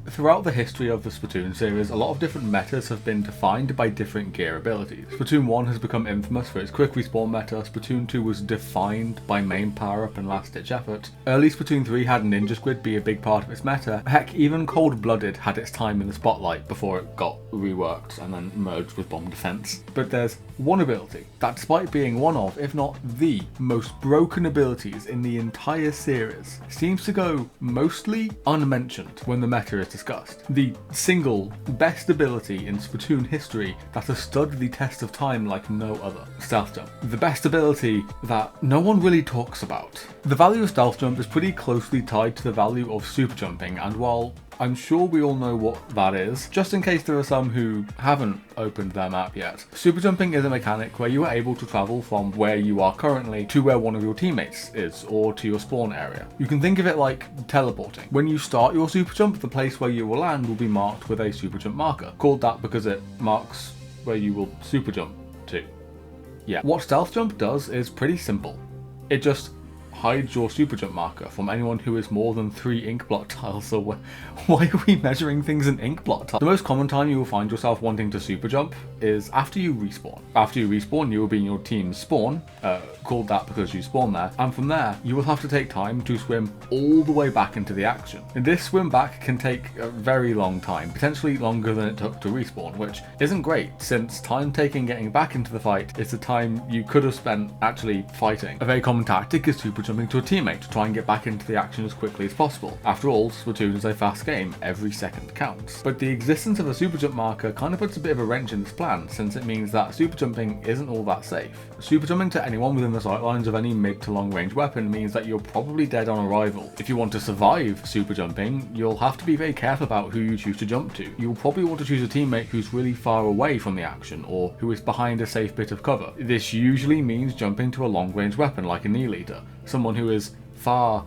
Throughout the history of the Splatoon series, a lot of different metas have been defined by different gear abilities. Splatoon 1 has become infamous for its quick respawn meta, Splatoon 2 was defined by main power-up and last-ditch effort. Early Splatoon 3 had Ninja Squid be a big part of its meta. Heck, even Cold Blooded had its time in the spotlight before it got reworked and then merged with Bomb Defense. But there's one ability that, despite being one of, if not the most broken abilities in the entire series, seems to go mostly unmentioned when the meta is discussed. The single best ability in Splatoon history that has stood the test of time like no other. Stealth Jump. The best ability that no one really talks about. The value of Stealth Jump is pretty closely tied to the value of Super Jumping, and while I'm sure we all know what that is, just in case there are some who haven't opened their map yet. Super Jumping is a mechanic where you are able to travel from where you are currently to where one of your teammates is, or to your spawn area. You can think of it like teleporting. When you start your Super Jump, the place where you will land will be marked with a Super Jump marker, called that because it marks where you will Super Jump to. Yeah. What Stealth Jump does is pretty simple. It just hides your Super Jump marker from anyone who is more than 3 ink blot tiles. So why are we measuring things in ink blot tiles? The most common time you will find yourself wanting to Super Jump is after you respawn. After you respawn, you will be in your team's spawn, called that because you spawn there, and from there you will have to take time to swim all the way back into the action. And this swim back can take a very long time, potentially longer than it took to respawn, which isn't great since time taken getting back into the fight is the time you could have spent actually fighting. A very common tactic is Super Jumping to a teammate to try and get back into the action as quickly as possible. After all, Splatoon is a fast game, every second counts. But the existence of a Super Jump marker kind of puts a bit of a wrench in this plan, since it means that Super Jumping isn't all that safe. Super Jumping to anyone within the sightlines of any mid to long range weapon means that you're probably dead on arrival. If you want to survive Super Jumping, you'll have to be very careful about who you choose to jump to. You'll probably want to choose a teammate who's really far away from the action, or who is behind a safe bit of cover. This usually means jumping to a long range weapon like a knee leader, someone who is far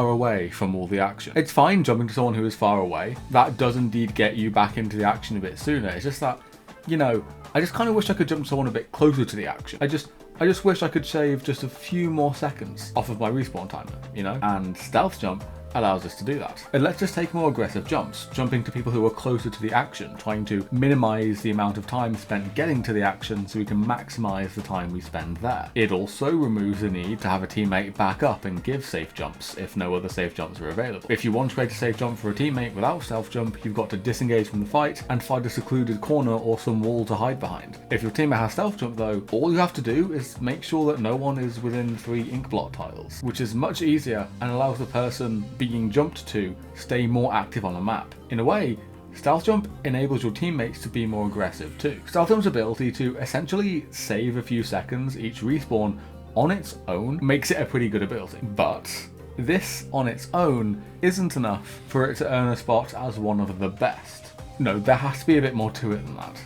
away from all the action. It's fine jumping to someone who is far away. That does indeed get you back into the action a bit sooner. It's just that, you know, I just kind of wish I could jump someone a bit closer to the action. I just wish I could shave just a few more seconds off of my respawn timer, you know? And Stealth Jump allows us to do that. It lets us take more aggressive jumps, jumping to people who are closer to the action, trying to minimize the amount of time spent getting to the action so we can maximize the time we spend there. It also removes the need to have a teammate back up and give safe jumps if no other safe jumps are available. If you want to create a safe jump for a teammate without Stealth Jump, you've got to disengage from the fight and find a secluded corner or some wall to hide behind. If your teammate has Stealth Jump though, all you have to do is make sure that no one is within 3 ink blot tiles, which is much easier and allows the person being jumped to stay more active on the map. In a way, Stealth Jump enables your teammates to be more aggressive too. Stealth Jump's ability to essentially save a few seconds each respawn on its own makes it a pretty good ability. But this on its own isn't enough for it to earn a spot as one of the best. No, there has to be a bit more to it than that.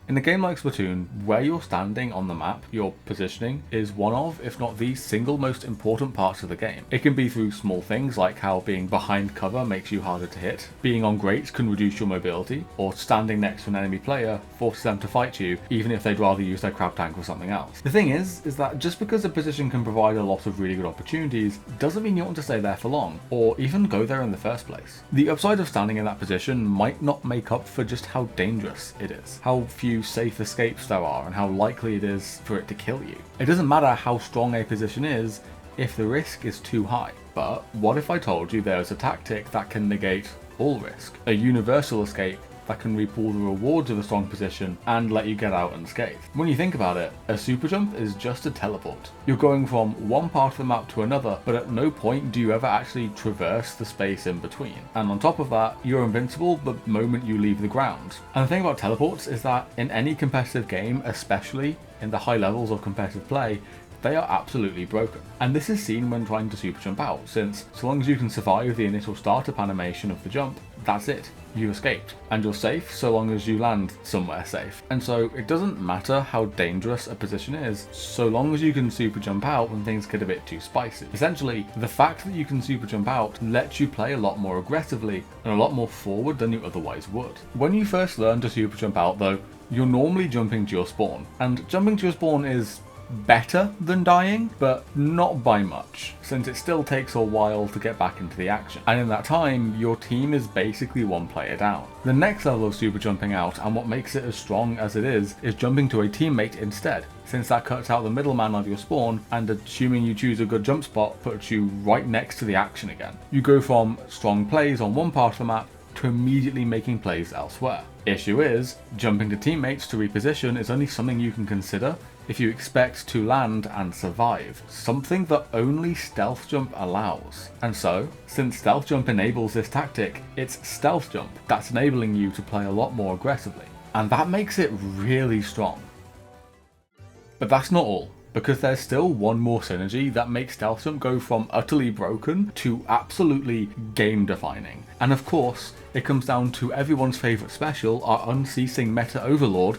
In a game like Splatoon, where you're standing on the map, your positioning is one of, if not the single most important parts of the game. It can be through small things like how being behind cover makes you harder to hit, being on grates can reduce your mobility, or standing next to an enemy player forces them to fight you even if they'd rather use their crab tank or something else. The thing is that just because a position can provide a lot of really good opportunities doesn't mean you want to stay there for long, or even go there in the first place. The upside of standing in that position might not make up for just how dangerous it is, how few safe escapes there are, and how likely it is for it to kill you. It doesn't matter how strong a position is if the risk is too high. But what if I told you there is a tactic that can negate all risk? A universal escape that can reap all the rewards of a strong position and let you get out unscathed. When you think about it, a super jump is just a teleport. You're going from one part of the map to another, but at no point do you ever actually traverse the space in between. And on top of that, you're invincible the moment you leave the ground. And the thing about teleports is that in any competitive game, especially in the high levels of competitive play, they are absolutely broken. And this is seen when trying to super jump out, since so long as you can survive the initial startup animation of the jump, that's it. You escaped. And you're safe so long as you land somewhere safe. And so it doesn't matter how dangerous a position is, so long as you can super jump out when things get a bit too spicy. Essentially, the fact that you can super jump out lets you play a lot more aggressively and a lot more forward than you otherwise would. When you first learn to super jump out though, you're normally jumping to your spawn. And jumping to your spawn is better than dying, but not by much, since it still takes a while to get back into the action. And in that time, your team is basically one player down. The next level of super jumping out, and what makes it as strong as it is jumping to a teammate instead, since that cuts out the middleman of your spawn, and assuming you choose a good jump spot, puts you right next to the action again. You go from strong plays on one part of the map to immediately making plays elsewhere. Issue is, jumping to teammates to reposition is only something you can consider if you expect to land and survive, something that only stealth jump allows. And so, since stealth jump enables this tactic, it's stealth jump that's enabling you to play a lot more aggressively. And that makes it really strong. But that's not all, because there's still one more synergy that makes stealth jump go from utterly broken to absolutely game defining. And of course, it comes down to everyone's favourite special, our unceasing meta overlord,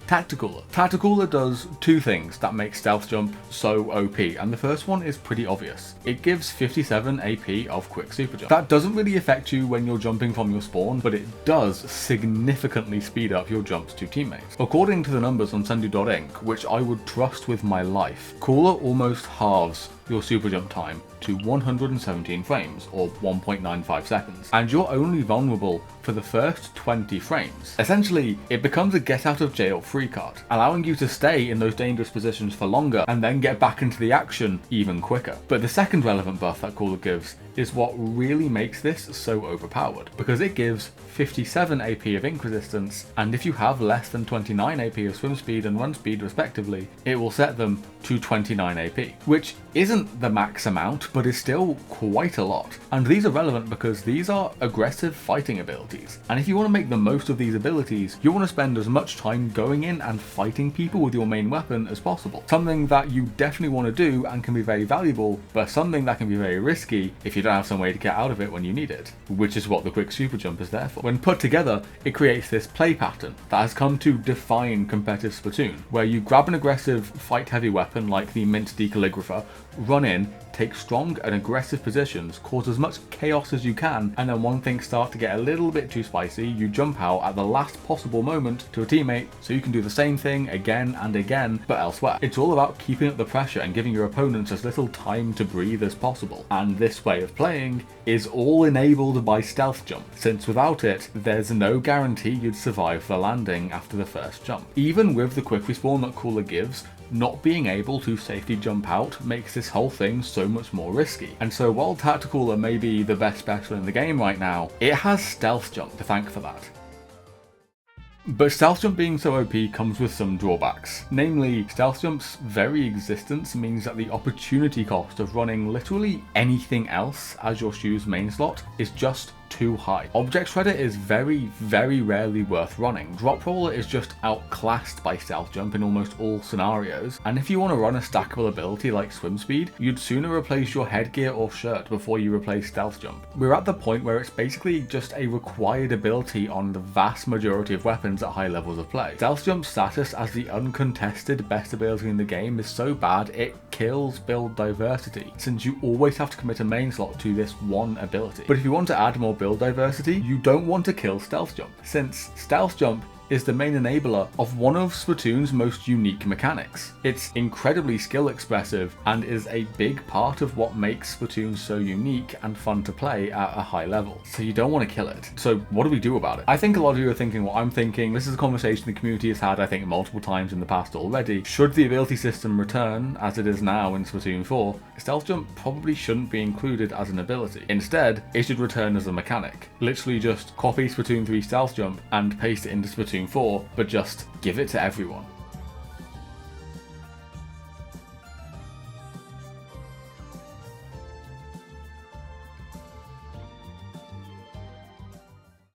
tactiCOOL. tactiCOOL does two things that make stealth jump so OP, and the first one is pretty obvious. It gives 57 AP of quick super jump. That doesn't really affect you when you're jumping from your spawn, but it does significantly speed up your jumps to teammates. According to the numbers on Sendu.inc, which I would trust with my life, Cooler almost halves your super jump time to 117 frames, or 1.95 seconds, and you're only vulnerable for the first 20 frames. Essentially, it becomes a get out of jail free card, allowing you to stay in those dangerous positions for longer and then get back into the action even quicker. But the second relevant buff that Cooler gives is what really makes this so overpowered, because it gives 57 AP of ink resistance, and if you have less than 29 AP of swim speed and run speed respectively, it will set them to 29 AP, which isn't the max amount, but is still quite a lot. And these are relevant because these are aggressive fighting abilities, and if you want to make the most of these abilities, you want to spend as much time going in and fighting people with your main weapon as possible. Something that you definitely want to do and can be very valuable, but something that can be very risky if you don't have some way to get out of it when you need it, which is what the quick super jump is there for. When put together, it creates this play pattern that has come to define competitive Splatoon, where you grab an aggressive fight heavy weapon like the Mint Decalligrapher, run in, take strong and aggressive positions, cause as much chaos as you can, and then when things start to get a little bit too spicy, you jump out at the last possible moment to a teammate so you can do the same thing again and again, but elsewhere. It's all about keeping up the pressure and giving your opponents as little time to breathe as possible. And this way of playing is all enabled by stealth jump, since without it, there's no guarantee you'd survive the landing after the first jump. Even with the quick respawn that Cooler gives, not being able to safely jump out makes this whole thing so much more risky. And so while tactiCOOL may be the best special in the game right now, it has stealth jump to thank for that. But stealth jump being so OP comes with some drawbacks. Namely, stealth jump's very existence means that the opportunity cost of running literally anything else as your shoe's main slot is just too high. Object Shredder is very rarely worth running. Drop Roller is just outclassed by stealth jump in almost all scenarios, and if you want to run a stackable ability like swim speed, you'd sooner replace your headgear or shirt before you replace stealth jump. We're at the point where it's basically just a required ability on the vast majority of weapons at high levels of play. Stealth jump's status as the uncontested best ability in the game is so bad it kills build diversity, since you always have to commit a main slot to this one ability. But if you want to add more build diversity, you don't want to kill stealth jump, since stealth jump is the main enabler of one of Splatoon's most unique mechanics. It's incredibly skill expressive and is a big part of what makes Splatoon so unique and fun to play at a high level. So you don't want to kill it. So what do we do about it? I think a lot of you are thinking what I'm thinking. This is a conversation the community has had, I think, multiple times in the past already. Should the ability system return as it is now in Splatoon 4, stealth jump probably shouldn't be included as an ability. Instead, it should return as a mechanic. Literally just copy Splatoon 3 stealth jump and paste it into Splatoon 4, but just give it to everyone.